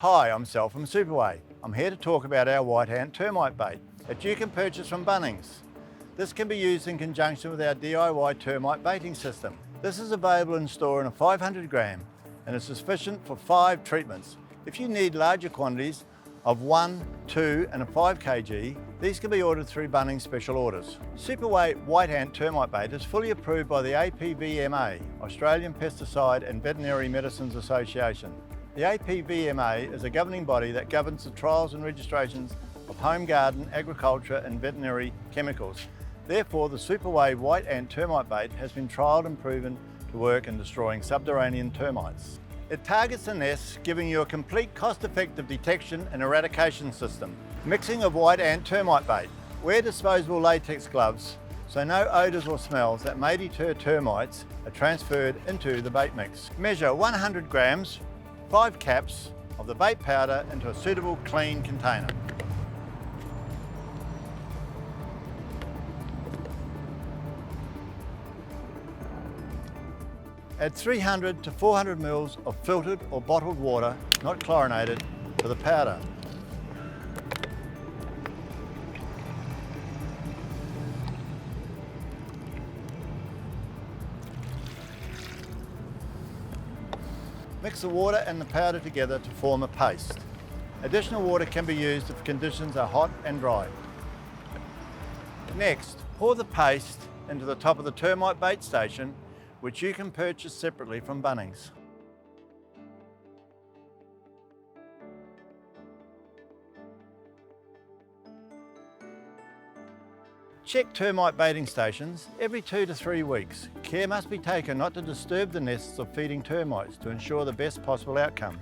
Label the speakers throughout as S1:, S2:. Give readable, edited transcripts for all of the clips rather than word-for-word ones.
S1: Hi, I'm Sal from Superway. I'm here to talk about our white ant termite bait that you can purchase from Bunnings. This can be used in conjunction with our DIY termite baiting system. This is available in store in a 500 gram and is sufficient for 5 treatments. If you need larger quantities of 1, 2 and a 5 kg, these can be ordered through Bunnings special orders. Superway white ant termite bait is fully approved by the APVMA, Australian Pesticide and Veterinary Medicines Association. The APVMA is a governing body that governs the trials and registrations of home garden, agriculture and veterinary chemicals. Therefore, the Superway white ant termite bait has been trialled and proven to work in destroying subterranean termites. It targets the nests, giving you a complete cost-effective detection and eradication system. Mixing of white ant termite bait. Wear disposable latex gloves so no odours or smells that may deter termites are transferred into the bait mix. Measure 100 grams 5 caps of the bait powder into a suitable clean container. Add 300 to 400 ml of filtered or bottled water, not chlorinated, to the powder. Mix the water and the powder together to form a paste. Additional water can be used if conditions are hot and dry. Next, pour the paste into the top of the termite bait station, which you can purchase separately from Bunnings. Check termite baiting stations every 2 to 3 weeks. Care must be taken not to disturb the nests of feeding termites to ensure the best possible outcome.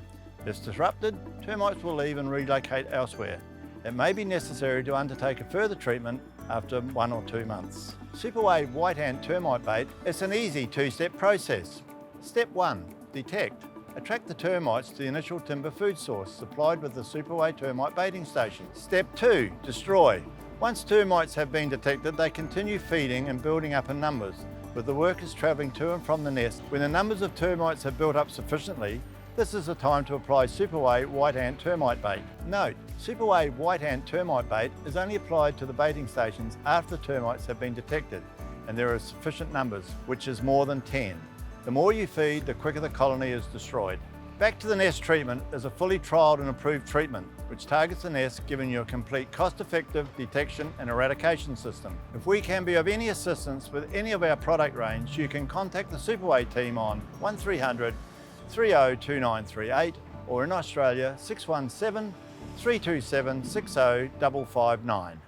S1: If disrupted, termites will leave and relocate elsewhere. It may be necessary to undertake a further treatment after 1 or 2 months. Superway white ant termite bait is an easy 2-step process. Step 1, detect. Attract the termites to the initial timber food source supplied with the Superway termite baiting station. Step 2, destroy. Once termites have been detected, they continue feeding and building up in numbers, with the workers travelling to and from the nest. When the numbers of termites have built up sufficiently, this is the time to apply Superway white ant termite bait. Note, Superway white ant termite bait is only applied to the baiting stations after termites have been detected and there are sufficient numbers, which is more than 10. The more you feed, the quicker the colony is destroyed. Back to the nest treatment is a fully trialled and approved treatment which targets the nest, giving you a complete cost-effective detection and eradication system. If we can be of any assistance with any of our product range, you can contact the Superway team on 1300 302938 or in Australia 617 327 60559.